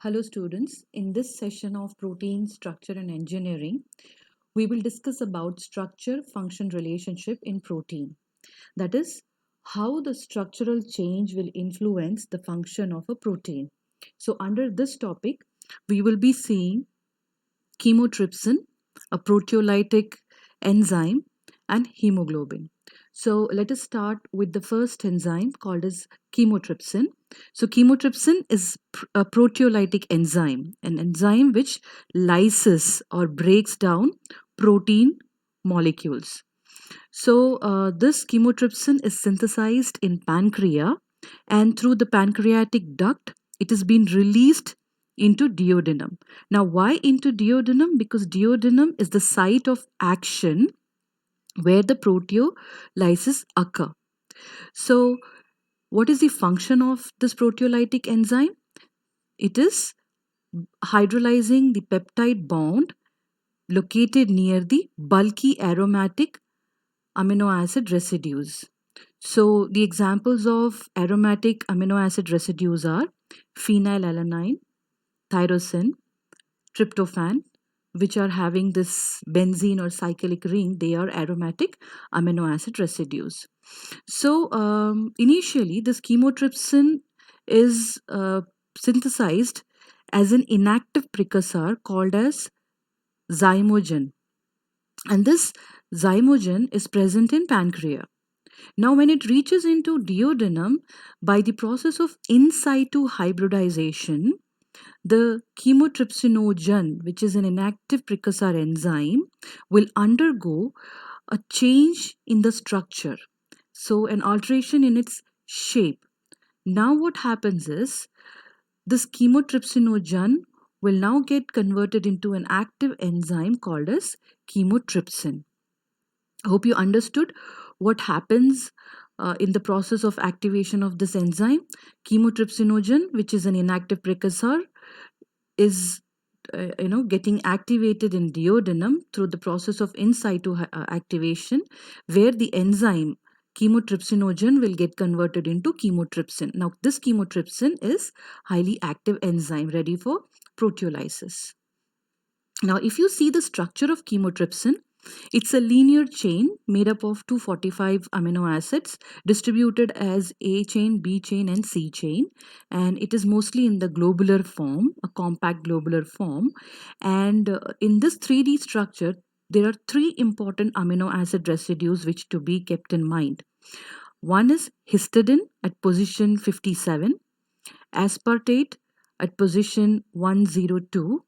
Hello students, in this session of protein structure and engineering, we will discuss about structure-function relationship in protein. That is, how the structural change will influence the function of a protein. So under this topic, we will be seeing chymotrypsin, a proteolytic enzyme, and hemoglobin. So let us start with the first enzyme called as chymotrypsin. So chymotrypsin is a proteolytic enzyme, an enzyme which lyses or breaks down protein molecules. So this chymotrypsin is synthesized in pancreas, and through the pancreatic duct, it has been released into duodenum. Now, why into duodenum? Because duodenum is the site of action where the proteolysis occur. So, what is the function of this proteolytic enzyme? It is hydrolyzing the peptide bond located near the bulky aromatic amino acid residues. So, the examples of aromatic amino acid residues are phenylalanine, tyrosine, tryptophan, which are having this benzene or cyclic ring. They are aromatic amino acid residues. So, initially, this chymotrypsin is synthesized as an inactive precursor called as zymogen, and this zymogen is present in pancreas. Now, when it reaches into duodenum, by the process of in situ hybridization, the chymotrypsinogen, which is an inactive precursor enzyme, will undergo a change in the structure. So, an alteration in its shape. Now, what happens is this chymotrypsinogen will now get converted into an active enzyme called as chymotrypsin. I hope you understood what happens in the process of activation of this enzyme. Chymotrypsinogen, which is an inactive precursor, is getting activated in duodenum through the process of in situ activation, where the enzyme chymotrypsinogen will get converted into chymotrypsin. Now, this chymotrypsin is highly active enzyme ready for proteolysis. Now, if you see the structure of chymotrypsin, it's a linear chain made up of 245 amino acids distributed as A chain, B chain, and C chain. And it is mostly in the globular form, a compact globular form. And in this 3D structure, there are three important amino acid residues which to be kept in mind. One is histidine at position 57, aspartate at position 102,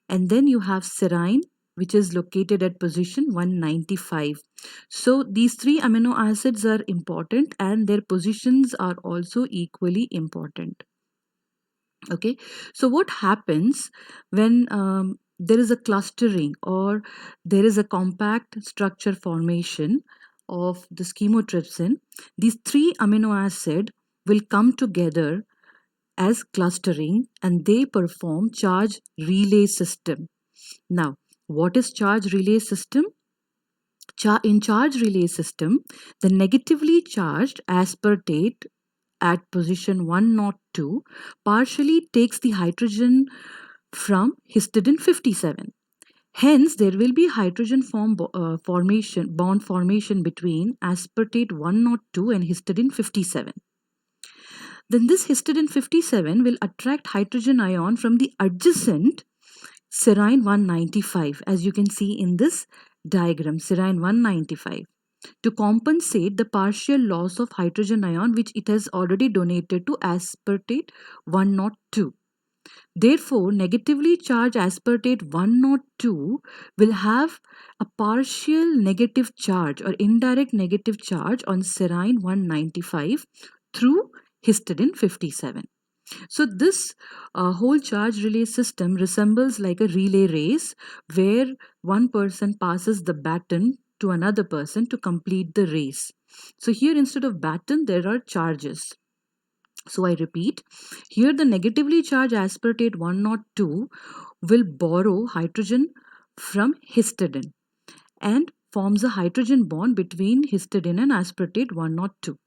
and then you have serine, which is located at position 195. So these three amino acids are important and their positions are also equally important. Okay, so what happens when there is a clustering or there is a compact structure formation of the chymotrypsin? These three amino acid will come together as clustering and they perform charge relay system. Now, what is charge relay system? In charge relay system, the negatively charged aspartate at position 102 partially takes the hydrogen from histidine 57. Hence, there will be hydrogen bond formation between aspartate 102 and histidine 57. Then this histidine 57 will attract hydrogen ion from the adjacent serine 195, as you can see in this diagram, serine 195, to compensate the partial loss of hydrogen ion which it has already donated to aspartate 102. Therefore, negatively charged aspartate 102 will have a partial negative charge or indirect negative charge on serine 195 through histidine 57. So this whole charge relay system resembles like a relay race where one person passes the baton to another person to complete the race. So here instead of baton there are charges. So I repeat, here the negatively charged aspartate 102 will borrow hydrogen from histidine and forms a hydrogen bond between histidine and aspartate 102.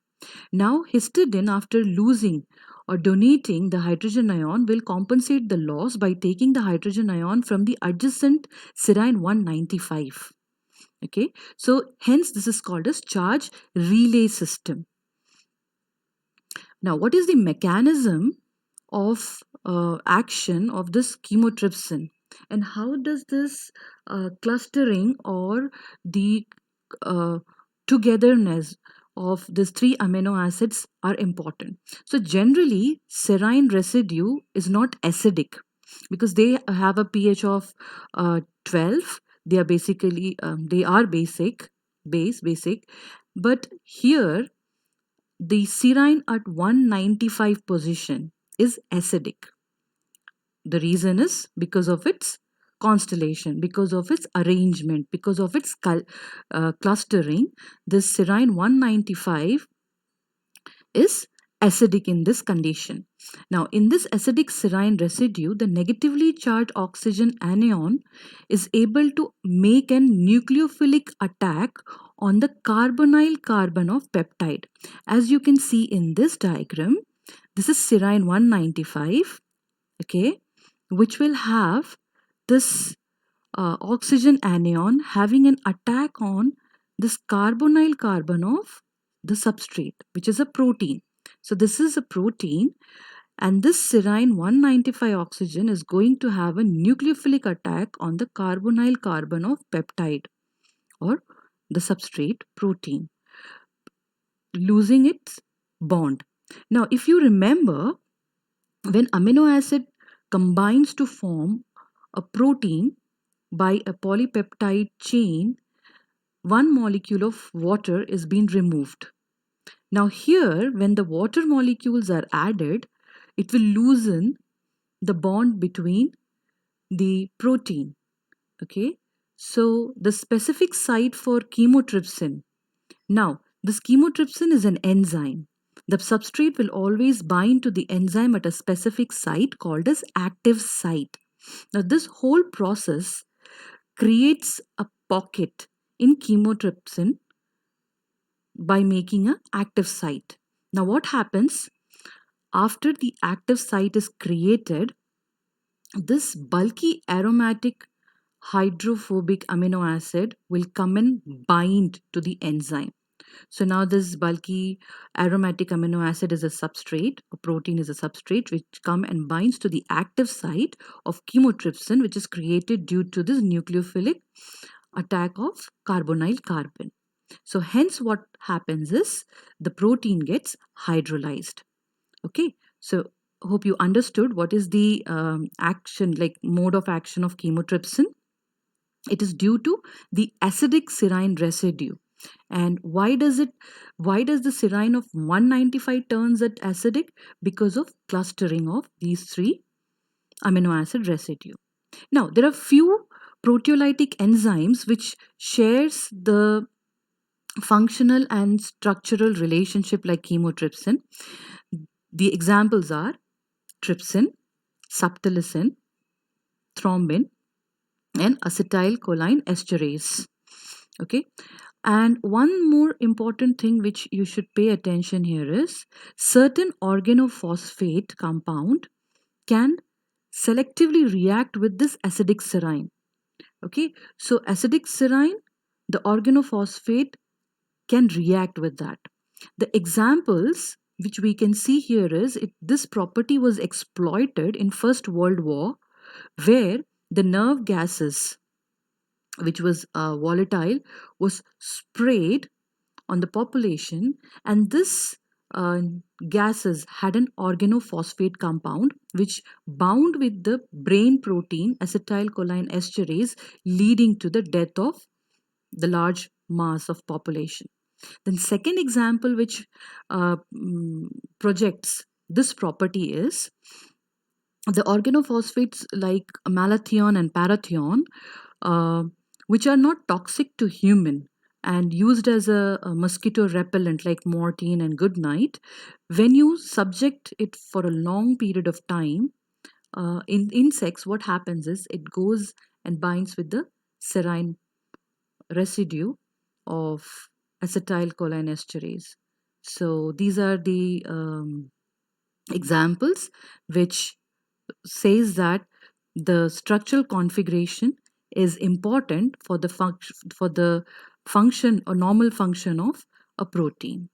Now histidine, after losing or donating the hydrogen ion will compensate the loss by taking the hydrogen ion from the adjacent serine 195. Okay, so hence this is called as charge relay system. Now, what is the mechanism of action of this chymotrypsin, and how does this clustering or the uh, togetherness of these three amino acids are important? So generally serine residue is not acidic because they have a pH of 12. They are basically they are basic, but here the serine at 195 position is acidic. The reason is because of its constellation, because of its arrangement, because of its clustering. This serine 195 is acidic in this condition. Now, in this acidic serine residue, the negatively charged oxygen anion is able to make a nucleophilic attack on the carbonyl carbon of peptide. As you can see in this diagram, this is serine 195, okay, which will have this oxygen anion having an attack on this carbonyl carbon of the substrate, which is a protein. So this is a protein, and this serine 195 oxygen is going to have a nucleophilic attack on the carbonyl carbon of peptide or the substrate protein, losing its bond. Now, if you remember, when amino acid combines to form a protein by a polypeptide chain, one molecule of water is being removed. Now here, when the water molecules are added, it will loosen the bond between the protein. Okay, so the specific site for chymotrypsin. Now, this chymotrypsin is an enzyme. The substrate will always bind to the enzyme at a specific site called as active site. Now, this whole process creates a pocket in chymotrypsin by making an active site. Now, what happens after the active site is created? This bulky aromatic hydrophobic amino acid will come and bind to the enzyme. So now this bulky aromatic amino acid is a substrate, a protein is a substrate which come and binds to the active site of chymotrypsin, which is created due to this nucleophilic attack of carbonyl carbon. So hence what happens is the protein gets hydrolyzed. Okay, so hope you understood what is the action, like mode of action of chymotrypsin. It is due to the acidic serine residue. And why does the serine of 195 turns it acidic? Because of clustering of these three amino acid residue. Now there are few proteolytic enzymes which shares the functional and structural relationship like chymotrypsin. The examples are trypsin, subtilisin, thrombin, and acetylcholine esterase. Okay, and one more important thing which you should pay attention here is certain organophosphate compound can selectively react with this acidic serine. Okay, so acidic serine, the organophosphate can react with that. The examples which we can see here is this property was exploited in First World War, where the nerve gases, which was volatile, was sprayed on the population, and this uh, gases had an organophosphate compound which bound with the brain protein acetylcholine esterase, leading to the death of the large mass of population. Then second example which projects this property is the organophosphates like malathion and parathion, uh, which are not toxic to human and used as a mosquito repellent like morphine and goodnight. When you subject it for a long period of time, in insects, what happens is it goes and binds with the serine residue of acetylcholine esterase. So these are the examples which says that the structural configuration is important for the function or normal function of a protein.